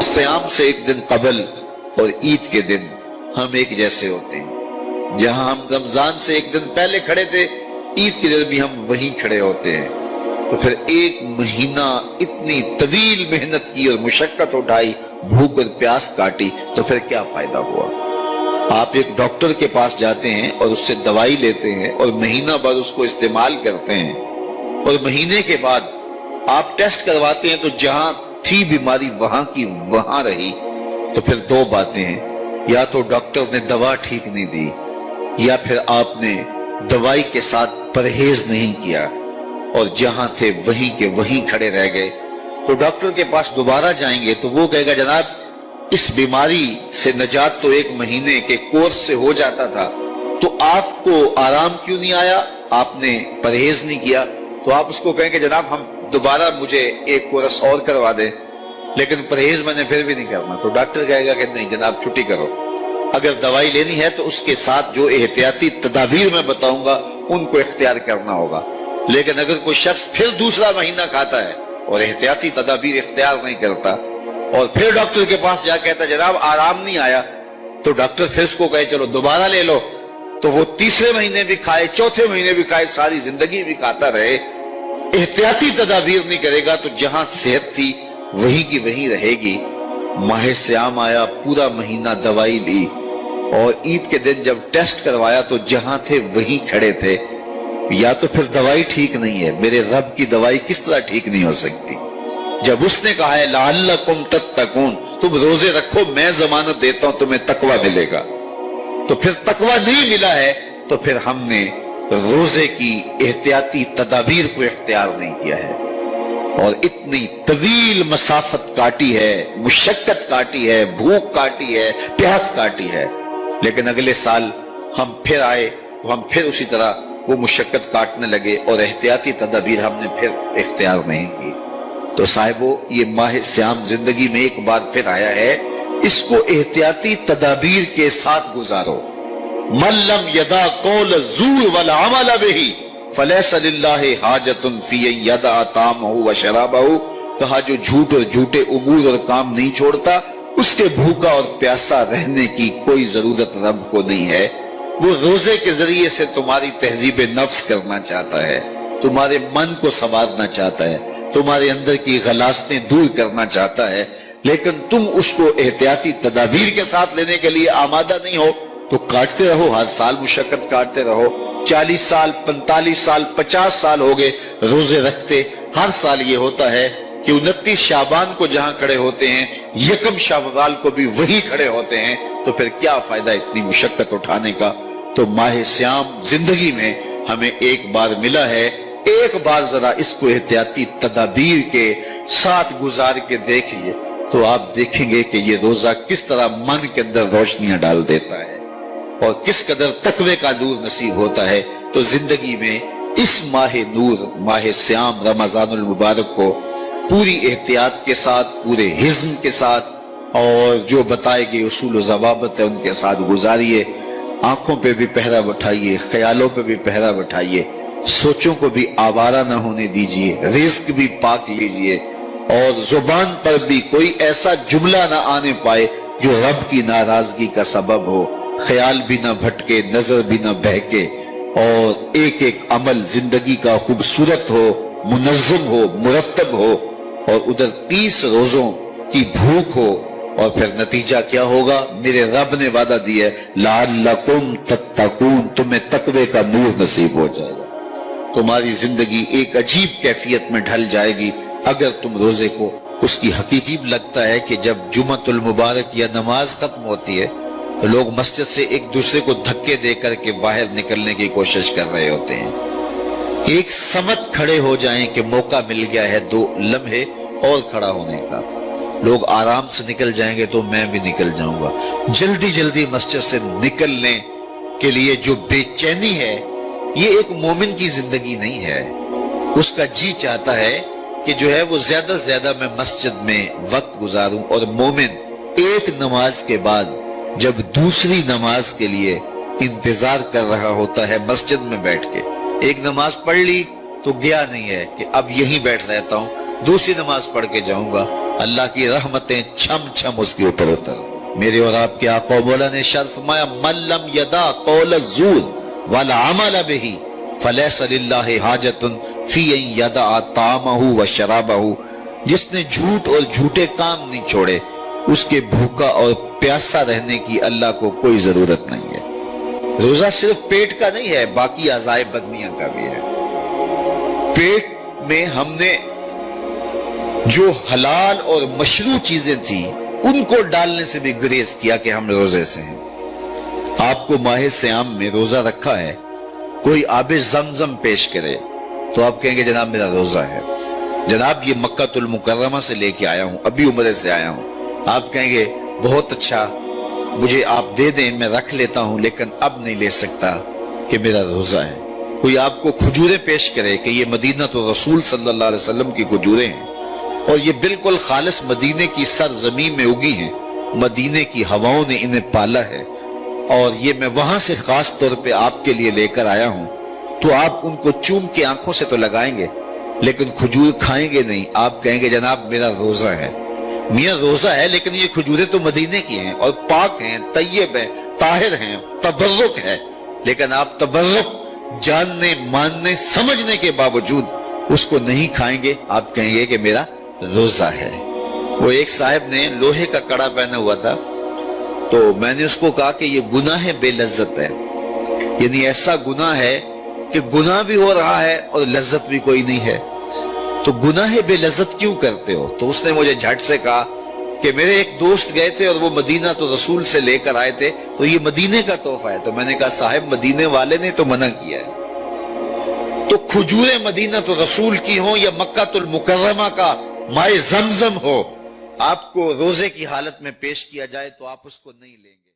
SIAM से एक दिन कबल और ईद के दिन हम एक जैसे होते हैं। जहां हम रमजान से एक दिन पहले खड़े थे, ईद के दिन भी हम वहीं खड़े होते हैं। तो फिर एक महीना इतनी तवील मेहनत की और मुशक्कत उठाई, भूख और प्यास काटी, तो फिर क्या फायदा हुआ? आप एक डॉक्टर के पास जाते हैं और उससे दवाई लेते हैं और महीना भर उसको इस्तेमाल करते हैं, और महीने के बाद आप टेस्ट करवाते हैं तो जहां थी बीमारी वहां की वहां रही। तो फिर दो बातें हैं, या तो डॉक्टर ने दवा ठीक नहीं दी, या फिर आपने दवाई के साथ परहेज नहीं किया और जहां थे वहीं के वहीं खड़े रह गए। तो डॉक्टर के पास दोबारा जाएंगे तो वो कहेगा, जनाब इस बीमारी से निजात तो एक महीने के कोर्स से हो जाता था, तो आपको आराम क्यों नहीं आया? आपने परहेज नहीं किया। तो आप उसको कहेंगे, जनाब हम दोबारा मुझे एक कोर्स और करवा दे, लेकिन परहेज मैंने फिर भी नहीं करना। तो डॉक्टर कहेगा कि नहीं जनाब छुट्टी करो। अगर दवाई लेनी है तो उसके साथ जो एहतियाती तदाबीर मैं बताऊंगा उनको इख्तियार करना होगा। लेकिन अगर कोई शख्स फिर दूसरा महीना खाता है और एहतियाती तदाबीर इख्तियार नहीं करता और फिर डॉक्टर के पास जा कहता जनाब आराम नहीं आया, तो डॉक्टर फिर उसको कहे चलो दोबारा ले लो, तो वो तीसरे महीने भी खाए, चौथे महीने भी खाए, सारी जिंदगी भी खाता रहे, एहतियाती तदाबीर नहीं करेगा तो जहां सेहत थी वहीं की वहीं रहेगी। माह सियाम आया, पूरा महीना दवाई ली और ईद के दिन जब टेस्ट करवाया तो जहां थे वहीं खड़े थे। या तो फिर दवाई ठीक नहीं है, मेरे रब की दवाई किस तरह ठीक नहीं हो सकती? जब उसने कहा है लअल्लकुम तत्तकून, तुम रोजे रखो मैं जमानत देता हूं तुम्हें तकवा मिलेगा, तो फिर तकवा नहीं मिला है तो फिर हमने रोजे की एहतियाती तदाबीर को इख्तियार नहीं किया है और इतनी तवील मसाफत काटी है, मुशक्कत काटी है, भूख काटी है, प्यास काटी है। लेकिन अगले साल हम फिर आए तो हम फिर उसी तरह वो मुशक्कत काटने लगे और एहतियाती तदाबीर हमने फिर इख्तियार नहीं की। तो साहिबो, ये माह सियाम जिंदगी में एक बार फिर आया है, इसको एहतियाती तदाबीर के साथ गुजारो। मल्लम यदा कौल ज़ूर वल अमल बिही फलैसा लिल्लाहि हाजतुन फी यदा तामहु व शराबहु। कहा जो झूठ और झूठे उमूर और काम नहीं छोड़ता, उसके भूखा और प्यासा रहने की कोई जरूरत रब को नहीं है। वो रोजे के जरिए से तुम्हारी तहजीब नफ्स करना चाहता है, तुम्हारे मन को संवारना चाहता है, तुम्हारे अंदर की गलास्तें दूर करना चाहता है, लेकिन तुम उसको एहतियाती तदाबीर के साथ लेने के लिए आमादा नहीं हो। तो काटते रहो, हर साल मुशक्कत काटते रहो। 40 साल 45 साल 50 साल हो गए रोजे रखते, हर साल ये होता है कि 29 शाबान को जहां खड़े होते हैं, यकम शव्वाल को भी वही खड़े होते हैं। तो फिर क्या फायदा इतनी मुशक्कत उठाने का? तो माह सियाम जिंदगी में हमें एक बार मिला है, एक बार जरा इसको एहतियाती तदाबीर के साथ गुजार के देखिए तो आप देखेंगे कि ये रोजा किस तरह मन के अंदर रोशनियां डाल देता है और किस कदर तकवे का नूर नसीब होता है। तो जिंदगी में इस माह नूर, माह सियाम रमजानुल मुबारक को पूरी एहतियात के साथ, पूरे हिज्म के साथ और जो बताए गए उसूल व ज़वाबित है उनके साथ गुजारिए। आंखों पे भी पहरा बैठाइए, ख्यालों पे भी पहरा बैठाइए, सोचों को भी आवारा न होने दीजिए, रिज़्क भी पाक लीजिए और जुबान पर भी कोई ऐसा जुमला न आने पाए जो रब की नाराजगी का सबब हो। ख्याल भी न भटके, नजर भी न बहके और एक एक अमल जिंदगी का खूबसूरत हो, मुनज़्ज़म हो, मुरत्तब हो और उधर 30 रोजों की भूख हो। और फिर नतीजा क्या होगा? मेरे रब ने वादा दिया है लअल्लकुम तत्तकून, तुम्हें तकवे का नूर नसीब हो जाएगा। तुम्हारी जिंदगी एक अजीब कैफियत में ढल जाएगी अगर तुम रोजे को उसकी हकीकी लगता है कि जब जुमतुल मुबारक या नमाज खत्म होती है तो लोग मस्जिद से एक दूसरे को धक्के दे करके बाहर निकलने की कोशिश कर रहे होते हैं। एक समत खड़े हो जाएं कि मौका मिल गया है 2 लम्हे और खड़ा होने का। लोग आराम से निकल जाएंगे तो मैं भी निकल जाऊंगा। जल्दी जल्दी मस्जिद से निकलने के लिए जो बेचैनी है, ये एक मोमिन की जिंदगी नहीं है। उसका जी चाहता है कि जो है वो ज्यादा से ज्यादा मैं मस्जिद में वक्त गुजारूं और मोमिन एक नमाज के बाद जब दूसरी नमाज के लिए इंतजार कर रहा होता है मस्जिद में बैठ के, एक नमाज पढ़ ली तो गया नहीं है कि अब यहीं बैठ रहता हूं, दूसरी नमाज पढ़ के जाऊंगा, اللہ کی رحمتیں چھم چھم اس کے اوپر اتر۔ میرے اور آپ کے آقا و مولا نے شرف فرمایا من لم یدع قول الزور والعمل به فلیس للہ حاجۃ فی ان یدع طعامہ وشرابہ، جس نے جھوٹ اور جھوٹے کام نہیں چھوڑے اس کے بھوکا اور پیاسا رہنے کی اللہ کو کوئی ضرورت نہیں ہے۔ روزہ صرف پیٹ کا نہیں ہے، باقی اعضائے بدنیہ کا بھی ہے۔ پیٹ میں ہم نے جو حلال اور مشروع چیزیں تھیں ان کو ڈالنے سے بھی گریز کیا کہ ہم روزے سے ہیں۔ آپ کو ماہ صیام میں روزہ رکھا ہے، کوئی آب زمزم پیش کرے تو آپ کہیں گے جناب میرا روزہ ہے، جناب یہ مکہ المکرمہ سے لے کے آیا ہوں، ابھی عمرے سے آیا ہوں، آپ کہیں گے بہت اچھا مجھے آپ دے دیں میں رکھ لیتا ہوں لیکن اب نہیں لے سکتا کہ میرا روزہ ہے۔ کوئی آپ کو کھجوریں پیش کرے کہ یہ مدینہ تو رسول صلی اللہ علیہ وسلم کی کھجوریں ہیں اور یہ بالکل خالص مدینے کی سرزمین میں اگی ہیں، مدینے کی ہواؤں نے انہیں پالا ہے اور یہ میں وہاں سے خاص طور پہ آپ کے لیے لے کر آیا ہوں، تو آپ ان کو چوم کے آنکھوں سے تو لگائیں گے لیکن کھجور کھائیں گے نہیں۔ آپ کہیں گے جناب میرا روزہ ہے۔ میاں روزہ ہے لیکن یہ کھجوریں تو مدینے کی ہیں اور پاک ہیں، طیب ہیں، طاہر ہیں، تبرک ہے، لیکن آپ تبرک جاننے ماننے سمجھنے کے باوجود اس کو نہیں کھائیں گے، آپ کہیں گے کہ میرا روزہ ہے۔ وہ ایک صاحب نے لوہے کا کڑا پہنا ہوا تھا تو میں نے اس کو کہا کہ یہ گناہ بے لذت ہے، یعنی ایسا گناہ ہے کہ گناہ بھی ہو رہا ہے اور لذت بھی کوئی نہیں ہے، تو گناہ بے لذت کیوں کرتے ہو؟ تو اس نے مجھے جھٹ سے کہا کہ میرے ایک دوست گئے تھے اور وہ مدینہ تو رسول سے لے کر آئے تھے تو یہ مدینے کا تحفہ ہے۔ تو میں نے کہا صاحب مدینے والے نے تو منع کیا ہے، تو کھجوریں مدینہ تو رسول کی ہوں یا مکہ المکرمہ کا مائے زمزم ہو، آپ کو روزے کی حالت میں پیش کیا جائے تو آپ اس کو نہیں لیں گے۔